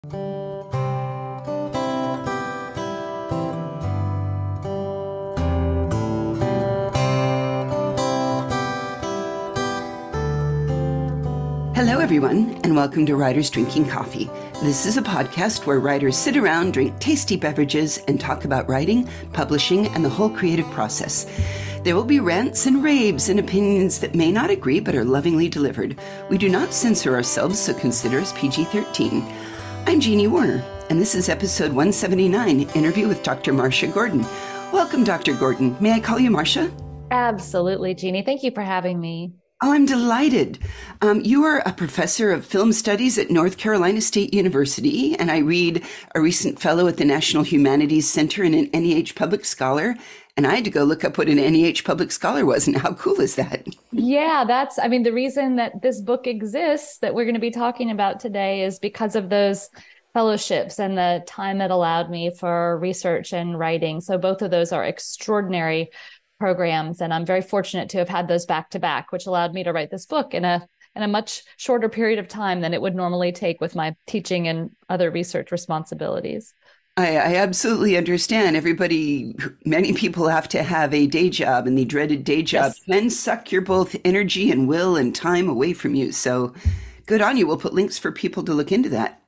Hello, everyone, and welcome to Writers Drinking Coffee. This is a podcast where writers sit around, drink tasty beverages, and talk about writing, publishing, and the whole creative process. There will be rants and raves and opinions that may not agree but are lovingly delivered. We do not censor ourselves, so consider us PG-13. I'm Jeannie Warner, and this is episode 179, interview with Dr. Marsha Gordon. Welcome, Dr. Gordon. May I call you Marsha? Absolutely, Jeannie. Thank you for having me. Oh, I'm delighted. You are a professor of film studies at North Carolina State University, and I read a recent fellow at the National Humanities Center and an NEH Public Scholar. And I had to go look up what an NEH Public Scholar was. And how cool is that? Yeah, the reason that this book exists that we're going to be talking about today is because of those fellowships and the time it allowed me for research and writing. So both of those are extraordinary programs. And I'm very fortunate to have had those back to back, which allowed me to write this book in a much shorter period of time than it would normally take with my teaching and other research responsibilities. I absolutely understand. Many people have to have a day job, and the dreaded day job can suck your both energy and will and time away from you. So good on you. We'll put links for people to look into that.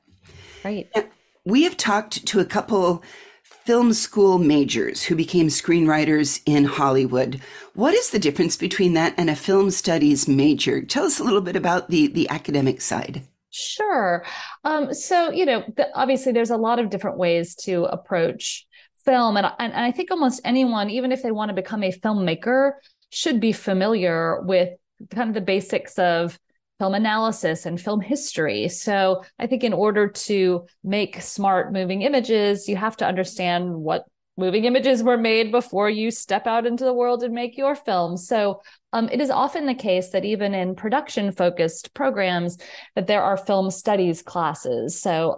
Right. Now, we have talked to a couple film school majors who became screenwriters in Hollywood. What is the difference between that and a film studies major? Tell us a little bit about the academic side. Sure. Obviously there's a lot of different ways to approach film. And I think almost anyone, even if they want to become a filmmaker, should be familiar with kind of the basics of film analysis and film history. So I think in order to make smart moving images, you have to understand what moving images were made before you step out into the world and make your film. So it is often the case that even in production-focused programs, that there are film studies classes. So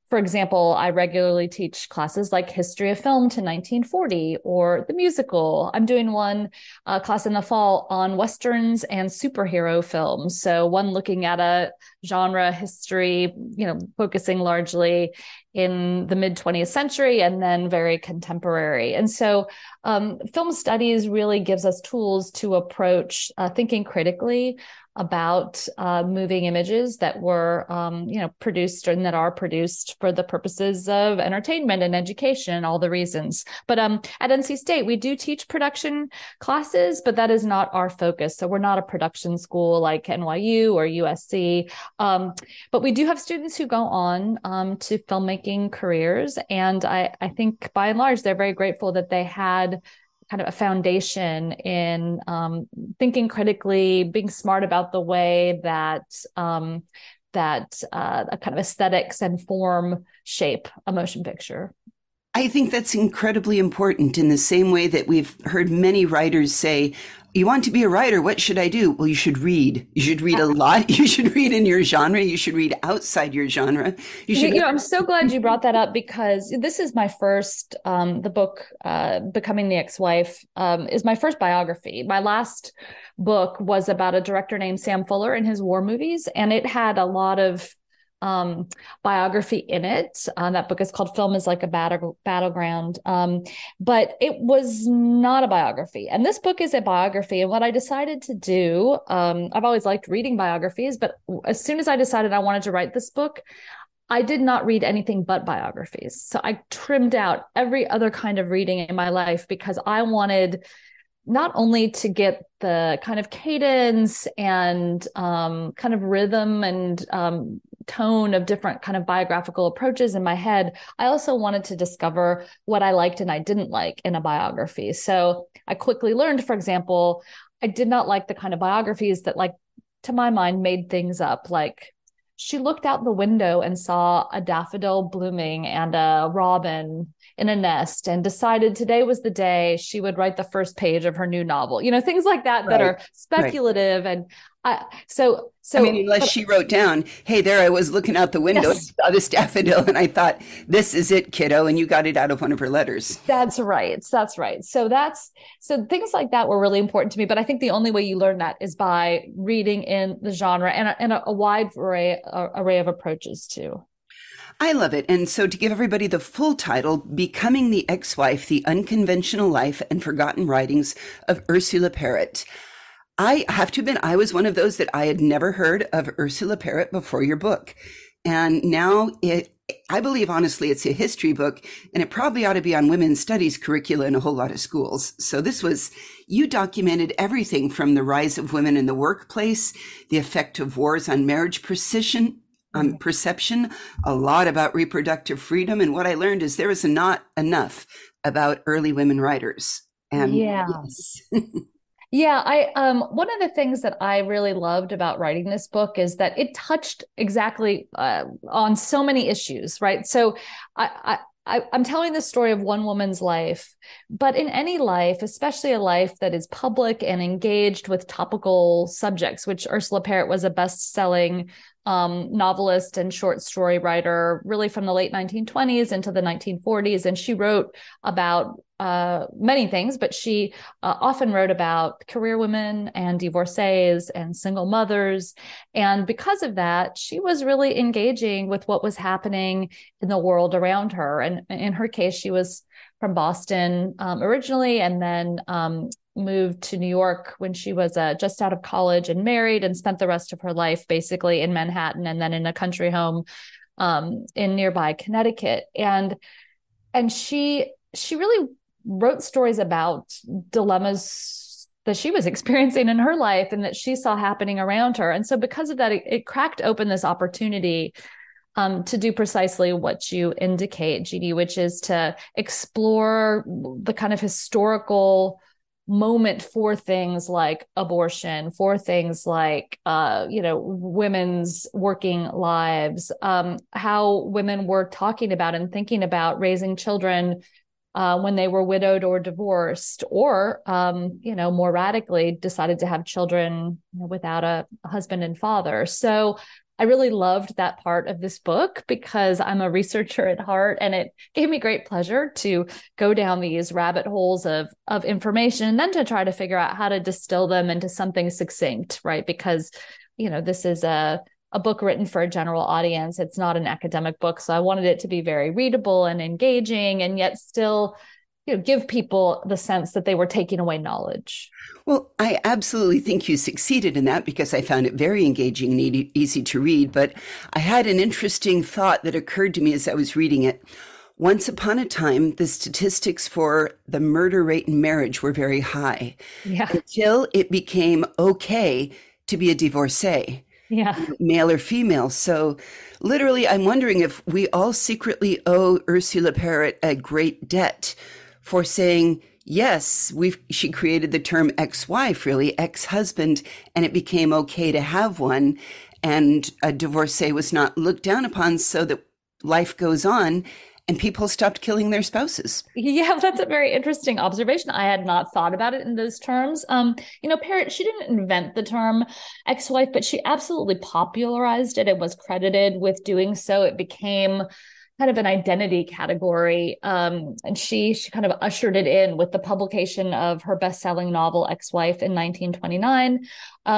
for example, I regularly teach classes like History of Film to 1940 or the musical. I'm doing one class in the fall on Westerns and superhero films. So one looking at a genre history, focusing largely in the mid 20th century and then very contemporary. And so film studies really gives us tools to approach thinking critically about moving images that were, produced and that are produced for the purposes of entertainment and education and all the reasons. But at NC State, we do teach production classes, but that is not our focus. So we're not a production school like NYU or USC. But we do have students who go on to filmmaking careers. And I think by and large, they're very grateful that they had kind of a foundation in thinking critically, being smart about the way that a kind of aesthetics and form shape a motion picture. I think that's incredibly important in the same way that we've heard many writers say, you want to be a writer, what should I do? Well, you should read. You should read a lot. You should read in your genre. You should read outside your genre. I'm so glad you brought that up because this is my first, the book, Becoming the Ex-Wife, is my first biography. My last book was about a director named Sam Fuller and his war movies, and it had a lot of biography in it. That book is called Film is Like a Battleground. But it was not a biography. And this book is a biography. And what I decided to do, I've always liked reading biographies, but as soon as I decided I wanted to write this book, I did not read anything but biographies. So I trimmed out every other kind of reading in my life because I wanted not only to get the kind of cadence and kind of rhythm and tone of different kind of biographical approaches in my head, I also wanted to discover what I liked and I didn't like in a biography. So I quickly learned, for example, I did not like the kind of biographies that, like, to my mind, made things up. Like, she looked out the window and saw a daffodil blooming and a robin in a nest and decided today was the day she would write the first page of her new novel. Things like that, that are speculative. Right. And unless she wrote down, hey, there I was looking out the window and saw this daffodil and I thought, this is it, kiddo. And you got it out of one of her letters. That's right. So things like that were really important to me. But I think the only way you learn that is by reading in the genre and a wide array of approaches too. I love it. And so to give everybody the full title, Becoming the Ex-Wife, The Unconventional Life and Forgotten Writings of Ursula Perrett. I have to admit, I was one of those that I had never heard of Ursula Perrett before your book. And now I believe, honestly, it's a history book, and it probably ought to be on women's studies curricula in a whole lot of schools. So you documented everything from the rise of women in the workplace, the effect of wars on marriage perception, a lot about reproductive freedom. And what I learned is there is not enough about early women writers. And Yeah. yes. Yeah, I one of the things that I really loved about writing this book is that it touched exactly on so many issues, right? So I'm telling the story of one woman's life, but in any life, especially a life that is public and engaged with topical subjects, which Ursula Perrett was a best-selling novelist and short story writer, really from the late 1920s into the 1940s, and she wrote about many things, but she often wrote about career women and divorcees and single mothers. And because of that, she was really engaging with what was happening in the world around her. And in her case, she was from Boston originally, and then moved to New York when she was just out of college and married, and spent the rest of her life basically in Manhattan and then in a country home in nearby Connecticut. And she really wrote stories about dilemmas that she was experiencing in her life and that she saw happening around her. And so because of that, it cracked open this opportunity to do precisely what you indicate, Jeannie, which is to explore the kind of historical moment for things like abortion, for things like, women's working lives, how women were talking about and thinking about raising children when they were widowed or divorced, or, more radically decided to have children without a husband and father. So I really loved that part of this book because I'm a researcher at heart, and it gave me great pleasure to go down these rabbit holes of information and then to try to figure out how to distill them into something succinct, right? Because, this is a book written for a general audience. It's not an academic book. So I wanted it to be very readable and engaging, and yet still, give people the sense that they were taking away knowledge. Well, I absolutely think you succeeded in that because I found it very engaging and easy to read. But I had an interesting thought that occurred to me as I was reading it. Once upon a time, the statistics for the murder rate in marriage were very high, until it became okay to be a divorcee. Yeah. Male or female. So literally, I'm wondering if we all secretly owe Ursula Perrett a great debt for saying, yes, she created the term ex-wife, really, ex-husband, and it became okay to have one. And a divorcee was not looked down upon, so that life goes on and people stopped killing their spouses. Yeah, that's a very interesting observation. I had not thought about it in those terms. Perrett, she didn't invent the term ex-wife, but she absolutely popularized it and was credited with doing so. It became kind of an identity category. And she kind of ushered it in with the publication of her best-selling novel, Ex-Wife, in 1929,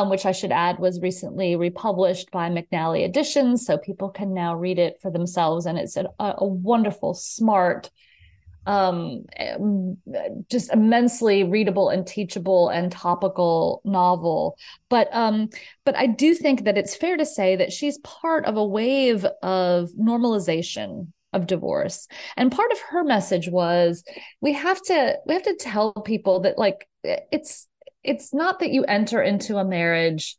which I should add was recently republished by McNally Editions. So people can now read it for themselves. And it's a wonderful, smart, just immensely readable and teachable and topical novel. But I do think that it's fair to say that she's part of a wave of normalization of divorce. And part of her message was we have to tell people that, like, it's not that you enter into a marriage,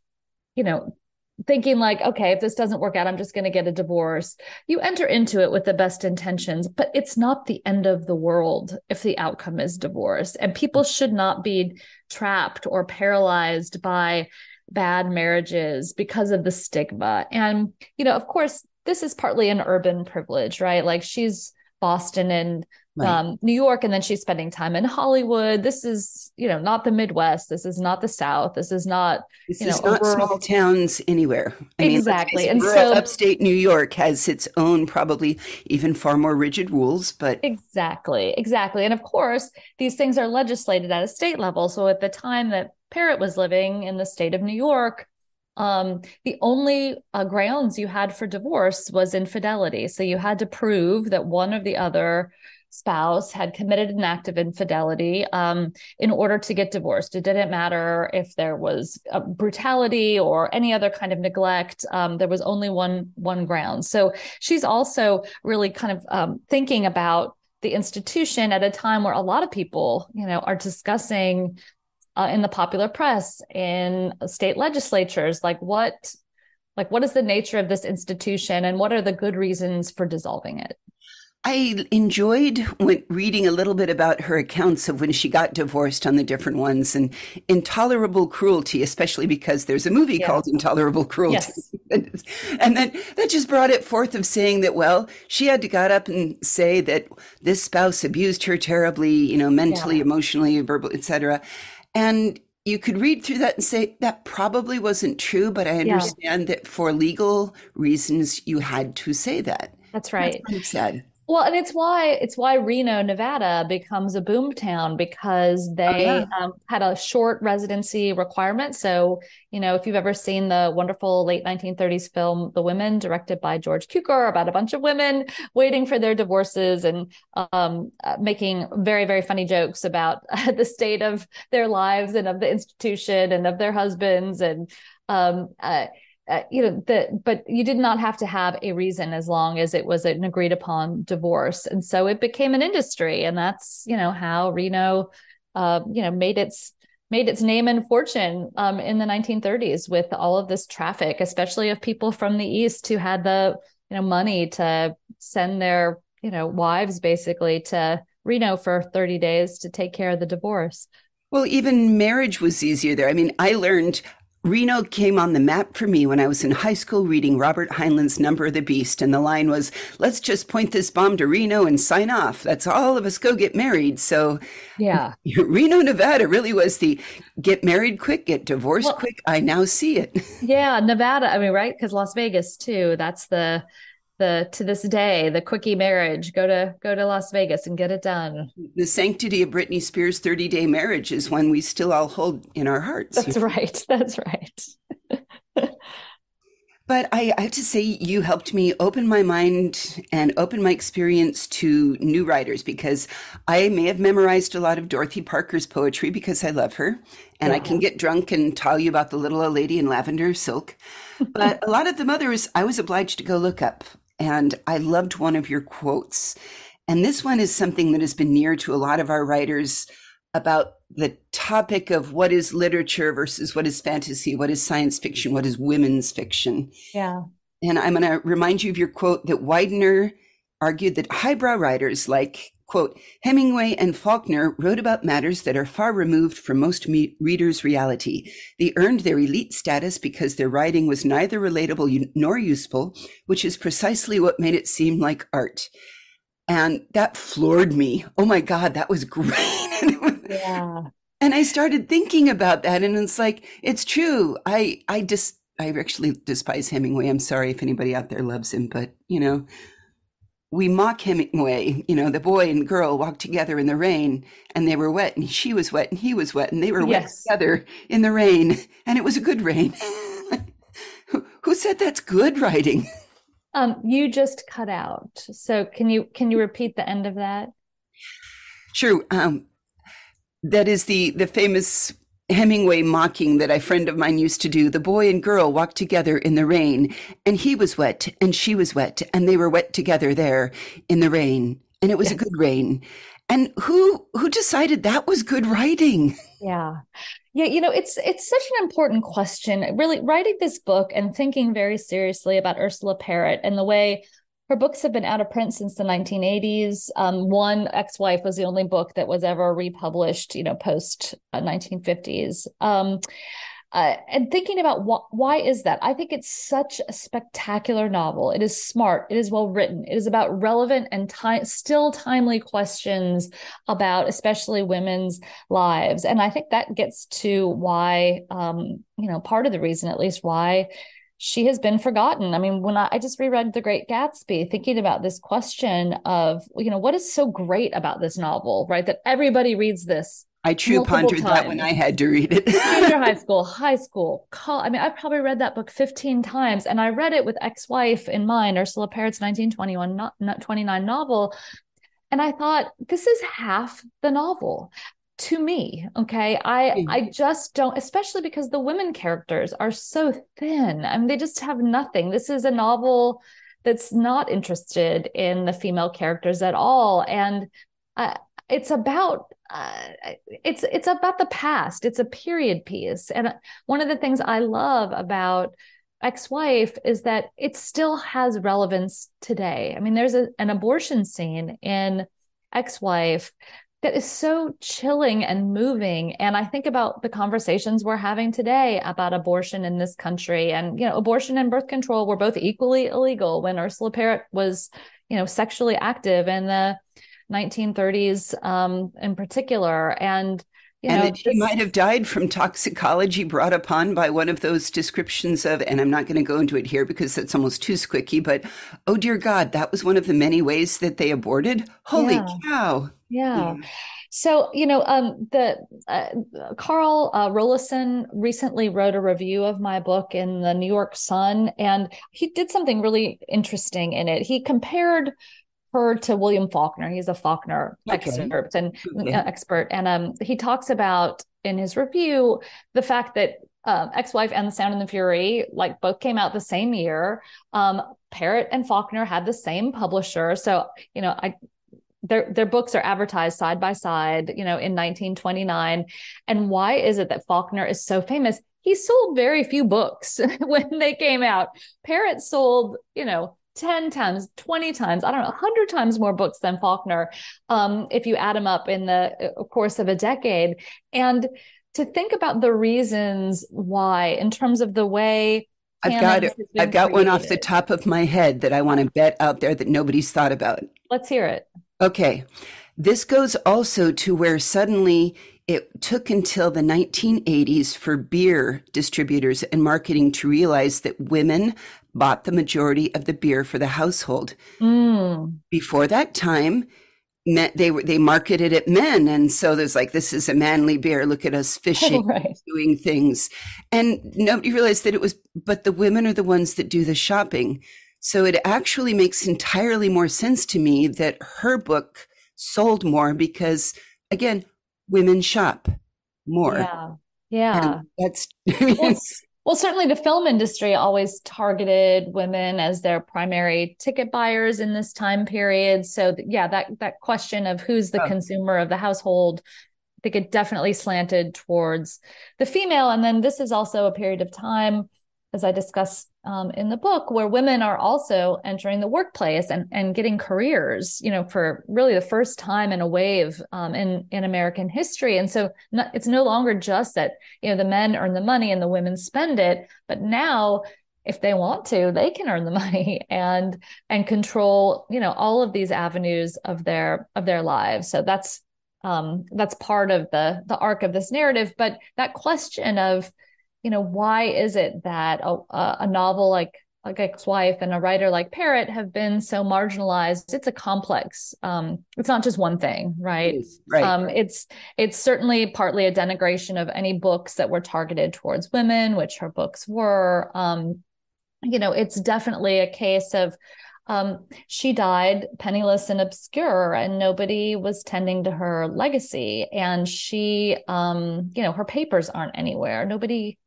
thinking like, okay, if this doesn't work out, I'm just going to get a divorce. You enter into it with the best intentions, but it's not the end of the world if the outcome is divorce. And people should not be trapped or paralyzed by bad marriages because of the stigma. And, of course, this is partly an urban privilege, right? Like, she's Boston and New York, and then she's spending time in Hollywood. This is, not the Midwest. This is not the South. This is not, not small towns anywhere. Exactly. And so upstate New York has its own, probably even far more rigid rules, but exactly. And of course, these things are legislated at a state level. So at the time that Perrett was living in the state of New York, the only grounds you had for divorce was infidelity. So you had to prove that one of the other spouse had committed an act of infidelity in order to get divorced. It didn't matter if there was brutality or any other kind of neglect. There was only one ground. So she's also really kind of thinking about the institution at a time where a lot of people, are discussing in the popular press, in state legislatures, what is the nature of this institution and what are the good reasons for dissolving it? I enjoyed reading a little bit about her accounts of when she got divorced on the different ones and intolerable cruelty, especially because there's a movie called Intolerable Cruelty. Yes. And then that just brought it forth of saying that, well, she had to get up and say that this spouse abused her terribly, mentally, emotionally, verbally, etc. And you could read through that and say that probably wasn't true, but I understand that for legal reasons, you had to say that. That's right. That's kind of sad. Well, and it's why Reno, Nevada becomes a boom town because they had a short residency requirement. So, if you've ever seen the wonderful late 1930s film, The Women, directed by George Cukor, about a bunch of women waiting for their divorces and making very, very funny jokes about the state of their lives and of the institution and of their husbands and but you did not have to have a reason as long as it was an agreed upon divorce. And so it became an industry. And that's, how Reno, made its name and fortune in the 1930s with all of this traffic, especially of people from the East who had the, money to send their, wives basically to Reno for 30 days to take care of the divorce. Well, even marriage was easier there. I mean, I learned Reno came on the map for me when I was in high school reading Robert Heinlein's Number of the Beast. And the line was, let's just point this bomb to Reno and sign off. That's all of us go get married. So Reno, Nevada really was the get married quick, get divorced quick. I now see it. Yeah, Nevada. I mean, right? Because Las Vegas too. That's the to this day, the quickie marriage, go to Las Vegas and get it done. The sanctity of Britney Spears' 30-day marriage is one we still all hold in our hearts. That's right. That's right. But I have to say, you helped me open my mind and open my experience to new writers because I may have memorized a lot of Dorothy Parker's poetry because I love her. And I can get drunk and tell you about the little old lady in lavender silk. But a lot of the others, I was obliged to go look up. And I loved one of your quotes. And this one is something that has been near to a lot of our writers about the topic of what is literature versus what is fantasy, what is science fiction, what is women's fiction. Yeah. And I'm going to remind you of your quote that Widener argued that highbrow writers like, quote, Hemingway and Faulkner wrote about matters that are far removed from most readers' reality. They earned their elite status because their writing was neither relatable nor useful, which is precisely what made it seem like art. And that floored me. Oh my God, that was great. Yeah. And I started thinking about that, and it's like, it's true. I actually despise Hemingway. I'm sorry if anybody out there loves him, but we mock Hemingway. The boy and girl walked together in the rain, and they were wet, and she was wet, and he was wet, and they were wet together in the rain, and it was a good rain. Who said that's good writing? You just cut out. So can you repeat the end of that? Sure. That is the famous Hemingway mocking that a friend of mine used to do. The boy and girl walked together in the rain, and he was wet, and she was wet, and they were wet together there in the rain, and it was a good rain. And who decided that was good writing? Yeah. It's such an important question. Really, writing this book and thinking very seriously about Ursula Parrott and the way her books have been out of print since the 1980s. One, Ex-Wife, was the only book that was ever republished, post 1950s. And thinking about why is that? I think it's such a spectacular novel. It is smart. It is well written. It is about relevant and still timely questions about especially women's lives. And I think that gets to why, part of the reason, at least, why she has been forgotten. I mean, when I just reread The Great Gatsby, thinking about this question of, what is so great about this novel, right? That everybody reads this I true multiple pondered that when times. I had to read it. Junior high school, I mean, I've probably read that book 15 times, and I read it with Ex-Wife in mind, Ursula Parrott's 1921 29 novel. And I thought, this is half the novel to me. Okay. I just don't, especially because the women characters are so thin. I mean, they just have nothing. This is a novel that's not interested in the female characters at all. And uh, it's about it's about the past. It's a period piece. And one of the things I love about Ex-Wife is that it still has relevance today. I mean, there's an abortion scene in Ex-Wife that is so chilling and moving. And I think about the conversations we're having today about abortion in this country. And, abortion and birth control were both equally illegal when Ursula Parrott was, sexually active in the 1930s, in particular. And that she might have died from toxicology brought upon by one of those descriptions of, and I'm not going to go into it here because that's almost too squicky, but oh dear God, that was one of the many ways that they aborted. Holy cow. Yeah. So, the Carl Rollison recently wrote a review of my book in the New York Sun, and he did something really interesting in it. He compared her to William Faulkner. He's a Faulkner expert, and he talks about in his review the fact that Ex-Wife and The Sound and the Fury both came out the same year. Parrott and Faulkner had the same publisher, so their books are advertised side by side, in 1929. And why is it that Faulkner is so famous? He sold very few books when they came out. Parrott sold, 10 times, 20 times, I don't know, 100 times more books than Faulkner, if you add them up in the course of a decade. And to think about the reasons why, in terms of the way I've got one off the top of my head that I want to bet out there that nobody's thought about. Let's hear it. Okay. This goes also to where suddenly it took until the 1980s for beer distributors and marketing to realize that women bought the majority of the beer for the household. Before that time, they marketed it men, and so there's this is a manly beer. Look at us fishing, right, doing things, and nobody realized that but the women are the ones that do the shopping. So it actually makes entirely more sense to me that her book sold more because, again, women shop more. Yeah. And that's well, certainly the film industry always targeted women as their primary ticket buyers in this time period. So that question of who's the consumer of the household, I think it definitely slanted towards the female. And then this is also a period of time, as I discuss in the book, where women are also entering the workplace and getting careers, for really the first time in a wave in American history. And so it's no longer just that, the men earn the money and the women spend it, but now if they want to, they can earn the money and control, all of these avenues of their lives. So that's part of the arc of this narrative. But that question of, why is it that a novel like Ex-Wife and a writer like Parrott have been so marginalized? It's a complex. It's not just one thing, right? Right. It's certainly partly a denigration of any books that were targeted towards women, which her books were. It's definitely a case of she died penniless and obscure, and nobody was tending to her legacy. And she, her papers aren't anywhere. Nobody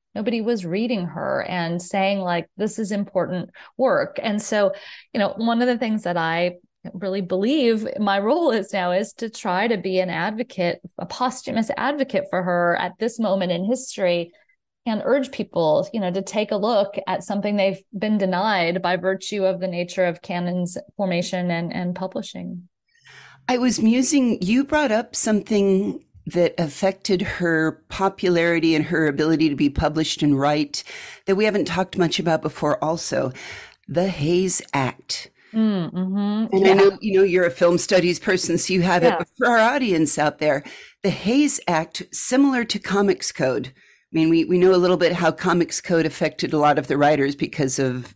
was reading her and saying this is important work. And so, one of the things that I really believe my role is now is to try to be an advocate, a posthumous advocate for her at this moment in history, and urge people, to take a look at something they've been denied by virtue of the nature of canon's formation and publishing. I was musing, you brought up something that affected her popularity and her ability to be published and write that we haven't talked much about before also, the Hayes Act. And I know, you're a film studies person, so you have it, but for our audience out there, the Hayes Act, similar to Comics Code. I mean, we know a little bit how Comics Code affected a lot of the writers because of,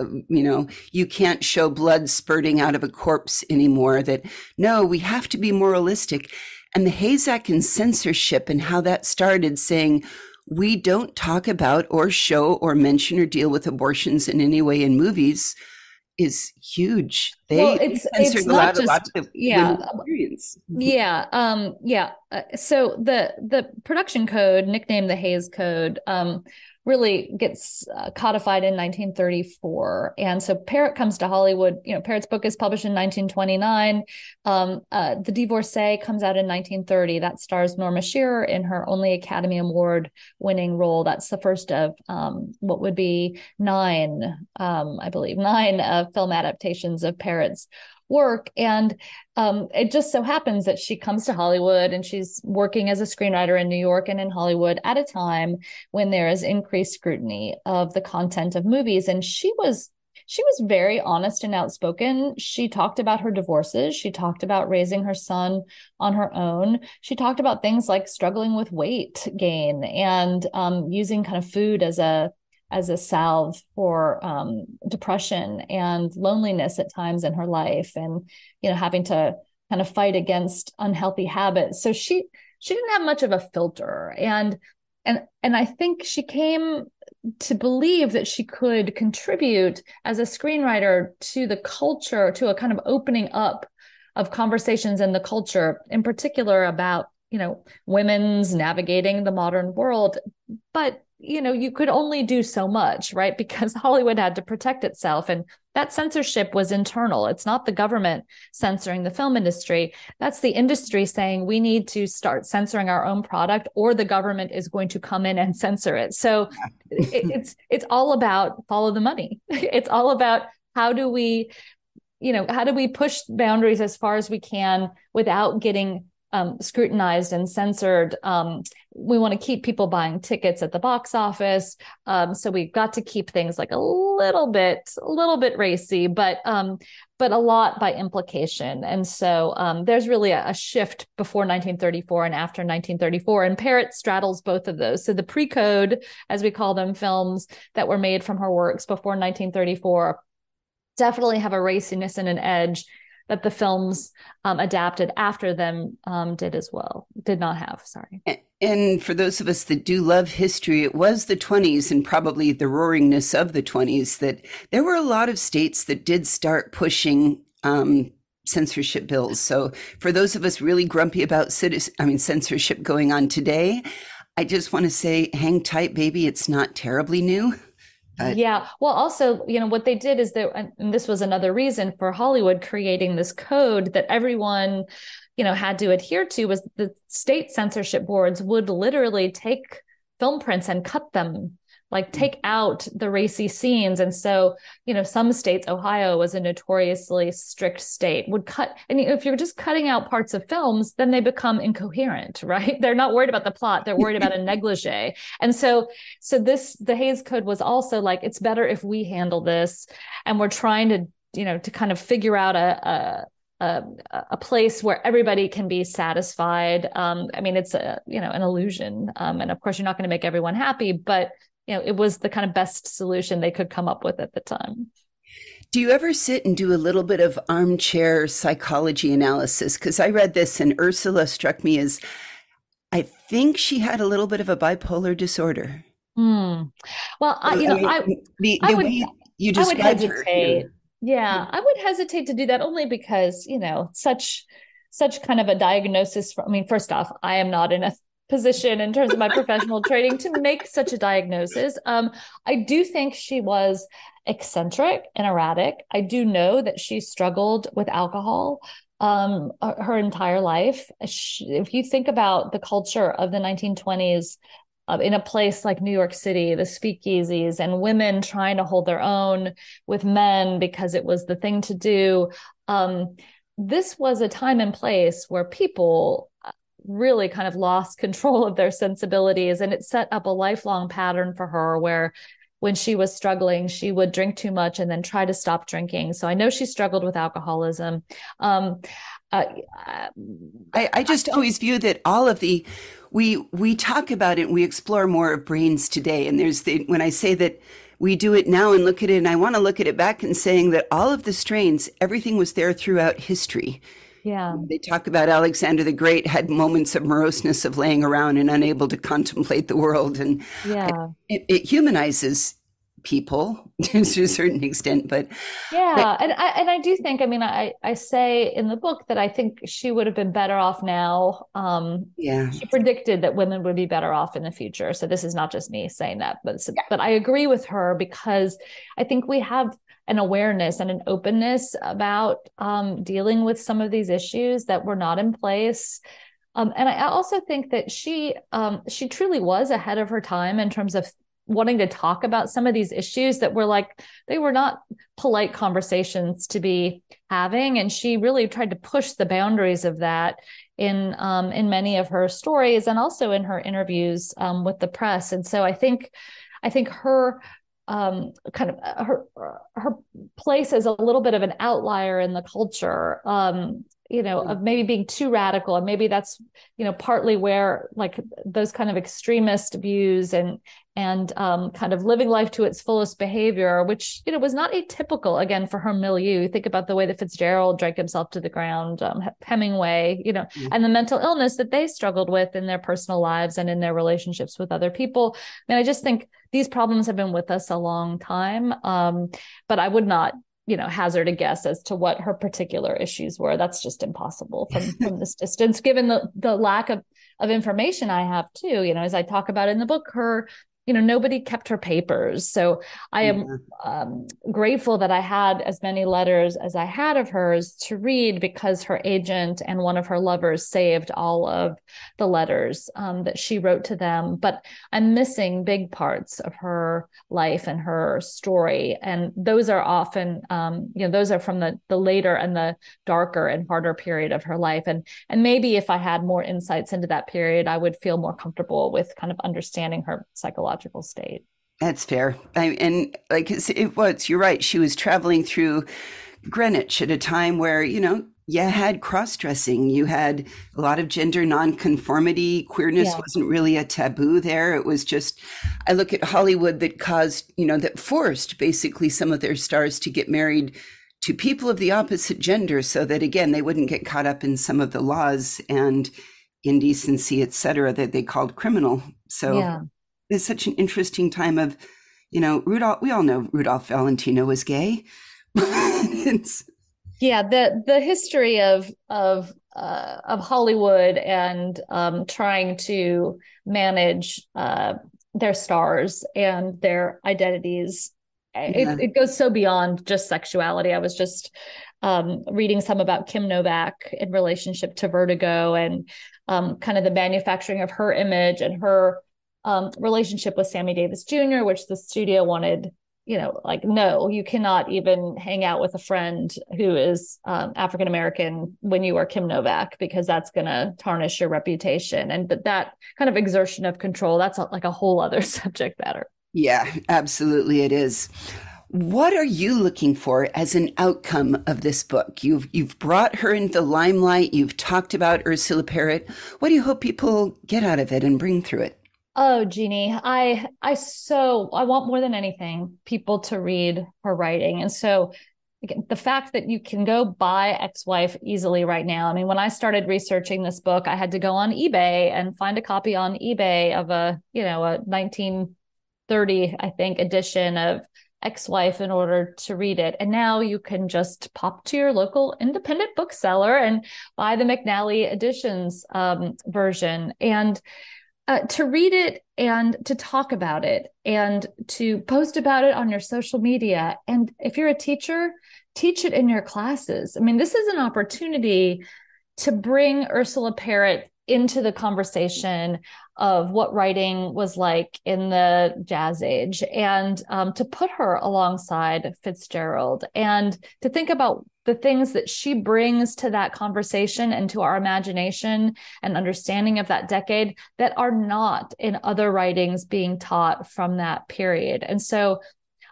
you can't show blood spurting out of a corpse anymore, that no, we have to be moralistic. And the Hayes Act and censorship and how that started, saying we don't talk about or show or mention or deal with abortions in any way in movies, is huge. Well, They it's censored a not lot just, of yeah. women's experience. Yeah. So the production code, nicknamed the Hayes Code, really gets codified in 1934. And so Parrott comes to Hollywood. Parrott's book is published in 1929. The Divorcee comes out in 1930. That stars Norma Shearer in her only Academy Award winning role. That's the first of what would be nine film adaptations of Parrott's work. And it just so happens that she comes to Hollywood and she's working as a screenwriter in New York and in Hollywood at a time when there is increased scrutiny of the content of movies. And she was very honest and outspoken. She talked about her divorces. She talked about raising her son on her own. She talked about things like struggling with weight gain and using kind of food as a salve for depression and loneliness at times in her life, and having to kind of fight against unhealthy habits. So she didn't have much of a filter, and I think she came to believe that she could contribute as a screenwriter to the culture, to a kind of opening up of conversations in the culture, in particular about women's navigating the modern world. But you could only do so much, right? Because Hollywood had to protect itself. And that censorship was internal. It's not the government censoring the film industry. That's the industry saying we need to start censoring our own product, or the government is going to come in and censor it. So it's all about follow the money. It's all about how do we push boundaries as far as we can without getting scrutinized and censored. We want to keep people buying tickets at the box office. So we've got to keep things like a little bit racy, but a lot by implication. And so there's really a shift before 1934 and after 1934. And Parrott straddles both of those. So the pre-code, as we call them, films that were made from her works before 1934 definitely have a raciness and an edge that the films adapted after them did not have, sorry. And for those of us that do love history, it was the 20s and probably the roaringness of the 20s that there were a lot of states that did start pushing censorship bills. So for those of us really grumpy about censorship going on today, I just want to say, hang tight, baby. It's not terribly new. Yeah. Well, also, what they did is and this was another reason for Hollywood creating this code that everyone, had to adhere to, was the state censorship boards would literally take film prints and cut them, like take out the racy scenes. And so, some states, Ohio was a notoriously strict state, would cut. And if you're just cutting out parts of films, then they become incoherent, right? They're not worried about the plot. They're worried about a negligee. And so the Hays Code was also like, it's better if we handle this. And we're trying to kind of figure out a place where everybody can be satisfied. It's an illusion. And of course you're not going to make everyone happy, but it was the kind of best solution they could come up with at the time. Do you ever sit and do a little bit of armchair psychology analysis? Because I read this and Ursula struck me as, I think she had a little bit of a bipolar disorder. Well, I would hesitate. Yeah, I would hesitate to do that only because, such kind of a diagnosis. First off, I am not in a position in terms of my professional training to make such a diagnosis. I do think she was eccentric and erratic. I do know that she struggled with alcohol her entire life. If you think about the culture of the 1920s, in a place like New York City, the speakeasies, and women trying to hold their own with men because it was the thing to do. This was a time and place where people really kind of lost control of their sensibilities. And it set up a lifelong pattern for her where when she was struggling, she would drink too much and then try to stop drinking. So I know she struggled with alcoholism. I just always view that all of we talk about it and we explore more of brains today. And when I say that we do it now and look at it, and I want to look at it back and saying that all of the strains, everything was there throughout history. Yeah. They talk about Alexander the Great had moments of moroseness of laying around and unable to contemplate the world. And Yeah. it humanizes people to a certain extent, but Yeah, and I do think, I mean, I say in the book that I think she would have been better off now. yeah, She predicted that women would be better off in the future. So this is not just me saying that, but I agree with her because I think we have an awareness and an openness about dealing with some of these issues that were not in place. And I also think that she truly was ahead of her time in terms of wanting to talk about some of these issues that were like they were not polite conversations to be having, and she really tried to push the boundaries of that in many of her stories and also in her interviews with the press. And so I think her kind of her place as a little bit of an outlier in the culture, of maybe being too radical, and maybe that's partly where like those kind of extremist views and kind of living life to its fullest behavior, which was not atypical again for her milieu. Think about the way that Fitzgerald drank himself to the ground, Hemingway, and the mental illness that they struggled with in their personal lives and in their relationships with other people. I mean, I just think these problems have been with us a long time, but I would not hazard a guess as to what her particular issues were. That's just impossible from this distance, given the lack of information I have too. As I talk about in the book, nobody kept her papers. So I am grateful that I had as many letters as I had of hers to read, because her agent and one of her lovers saved all of the letters that she wrote to them. But I'm missing big parts of her life and her story. And those are often, those are from the later and the darker and harder period of her life. And maybe if I had more insights into that period, I would feel more comfortable with kind of understanding her psychological state. that's fair. And like you're right. She was traveling through Greenwich at a time where, you had cross-dressing, you had a lot of gender nonconformity, queerness wasn't really a taboo there. It was just, I look at Hollywood that caused, that forced basically some of their stars to get married to people of the opposite gender so that, again, they wouldn't get caught up in some of the laws and indecency, et cetera, that they called criminal. So it's such an interesting time of, Rudolph, we all know Rudolph Valentino was gay. Yeah, the history of Hollywood and trying to manage their stars and their identities, it goes so beyond just sexuality. I was just reading some about Kim Novak in relationship to Vertigo and kind of the manufacturing of her image and her relationship with Sammy Davis Jr., which the studio wanted, like, no, you cannot even hang out with a friend who is African American when you are Kim Novak, because that's going to tarnish your reputation. And but that kind of exertion of control, that's like a whole other subject matter. Yeah, absolutely, it is. What are you looking for as an outcome of this book? You've brought her into the limelight. You've talked about Ursula Parrott. What do you hope people get out of it and bring through it? Oh, Jeannie, I want more than anything people to read her writing. And so again, the fact that you can go buy Ex-Wife easily right now. I mean, when I started researching this book, I had to go on eBay and find a copy on eBay of a 1930, I think, edition of Ex-Wife in order to read it. And now you can just pop to your local independent bookseller and buy the McNally Editions version. And to read it and to talk about it and to post about it on your social media. And if you're a teacher, teach it in your classes. I mean, this is an opportunity to bring Ursula Parrott into the conversation of what writing was like in the Jazz Age, and to put her alongside Fitzgerald and to think about the things that she brings to that conversation and to our imagination and understanding of that decade that are not in other writings being taught from that period. And so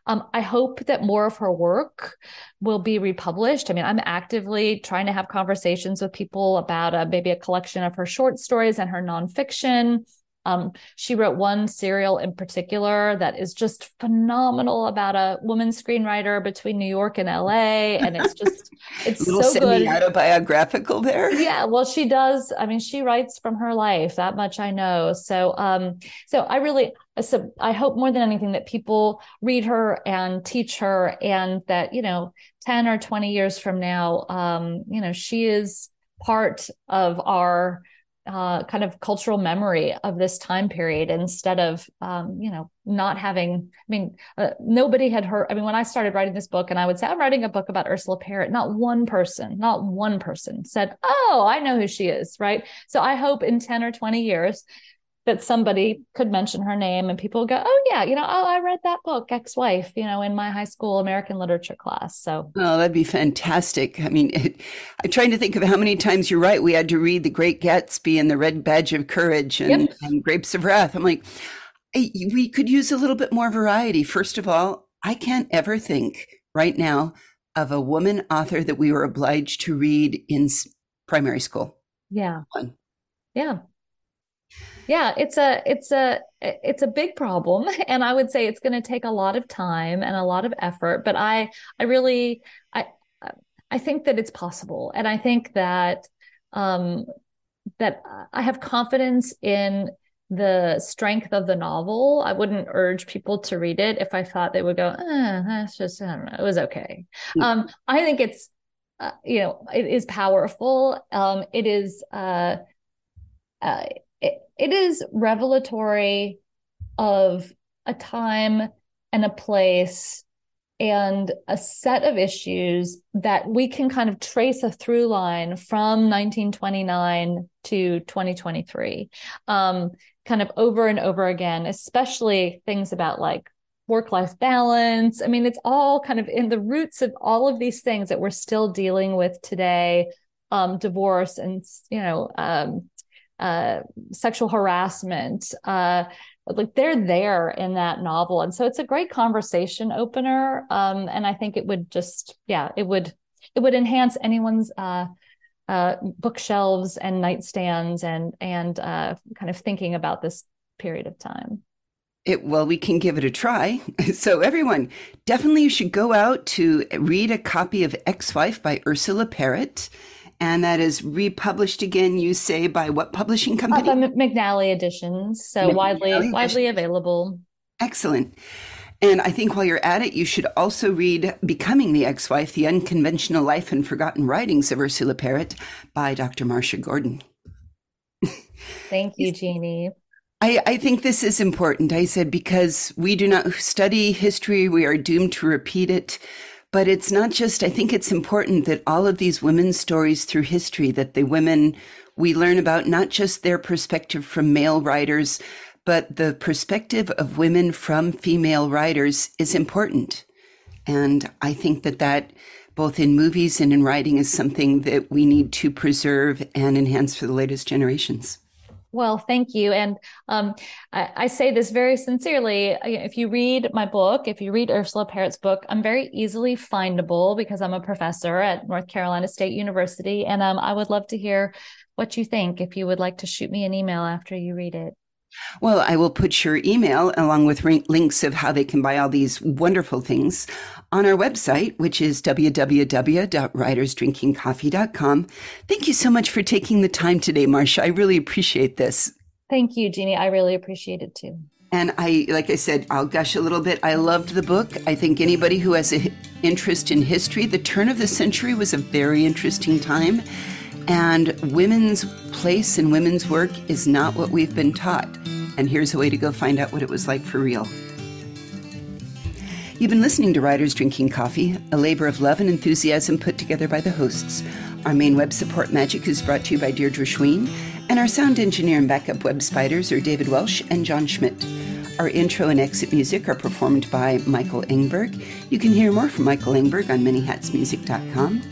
I hope that more of her work will be republished. I mean, I'm actively trying to have conversations with people about maybe a collection of her short stories and her nonfiction. She wrote one serial in particular that is just phenomenal about a woman screenwriter between New York and LA. And it's A little so good. semi-autobiographical there. Yeah, well, she does. I mean, she writes from her life, that much I know. So I hope more than anything that people read her and teach her, and that, 10 or 20 years from now, she is part of our kind of cultural memory of this time period, instead of, not having, nobody had heard. I mean, when I started writing this book and I would say, I'm writing a book about Ursula Parrott, not one person said, oh, I know who she is. Right. So I hope in 10 or 20 years that somebody could mention her name and people go, oh yeah, I read that book, Ex-Wife, in my high school American literature class. So, oh, that'd be fantastic. I mean, I'm trying to think of how many times you're right. We had to read The Great Gatsby and The Red Badge of Courage and Grapes of Wrath. I'm like, we could use a little bit more variety. First of all, I can't ever think right now of a woman author that we were obliged to read in primary school. Yeah. Yeah. Yeah, it's a big problem, and I would say it's going to take a lot of time and a lot of effort. But I think that it's possible, and I think that that I have confidence in the strength of the novel. I wouldn't urge people to read it if I thought they would go, that's just, I don't know, it was okay. I think it's it is powerful. It is. It is revelatory of a time and a place and a set of issues that we can kind of trace a through line from 1929 to 2023, kind of over and over again, especially things about like work-life balance. I mean, it's all kind of in the roots of all of these things that we're still dealing with today, divorce and, sexual harassment, like they're there in that novel. And so it's a great conversation opener. And I think it would just, it would enhance anyone's bookshelves and nightstands and kind of thinking about this period of time. Well, we can give it a try. So everyone, definitely you should go out to read a copy of Ex-Wife by Ursula Parrott. And that is republished again, you say, by what publishing company? By McNally Editions. So widely available. Excellent. And I think while you're at it, you should also read Becoming the Ex-Wife, The Unconventional Life and Forgotten Writings of Ursula Parrott by Dr. Marsha Gordon. Thank you, Jeannie. I think this is important. I said, because we do not study history, we are doomed to repeat it. But it's not just, I think it's important that all of these women's stories through history, that the women we learn about, not just their perspective from male writers, but the perspective of women from female writers is important. And I think that both in movies and in writing is something that we need to preserve and enhance for the latest generations. Well, thank you. And I say this very sincerely. If you read my book, if you read Ursula Parrott's book, I'm very easily findable because I'm a professor at North Carolina State University. And I would love to hear what you think if you would like to shoot me an email after you read it. Well, I will put your email along with links of how they can buy all these wonderful things on our website, which is www.writersdrinkingcoffee.com. Thank you so much for taking the time today, Marsha. I really appreciate this. Thank you, Jeannie. I really appreciate it too. And like I said, I'll gush a little bit. I loved the book. I think anybody who has an interest in history, the turn of the century was a very interesting time. And women's place and women's work is not what we've been taught. And here's a way to go find out what it was like for real. You've been listening to Writers Drinking Coffee, a labor of love and enthusiasm put together by the hosts. Our main web support magic is brought to you by Deirdre Schween, and our sound engineer and backup web spiders are David Welsh and John Schmidt. Our intro and exit music are performed by Michael Engberg. You can hear more from Michael Engberg on manyhatsmusic.com.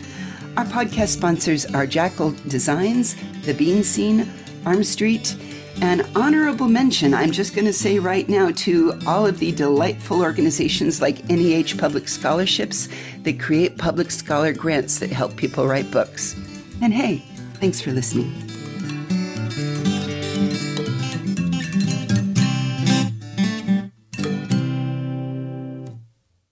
Our podcast sponsors are Jackal Designs, The Bean Scene, Arm Street, and honorable mention, I'm just going to say right now, to all of the delightful organizations like NEH Public Scholarships that create public scholar grants that help people write books. And hey, thanks for listening.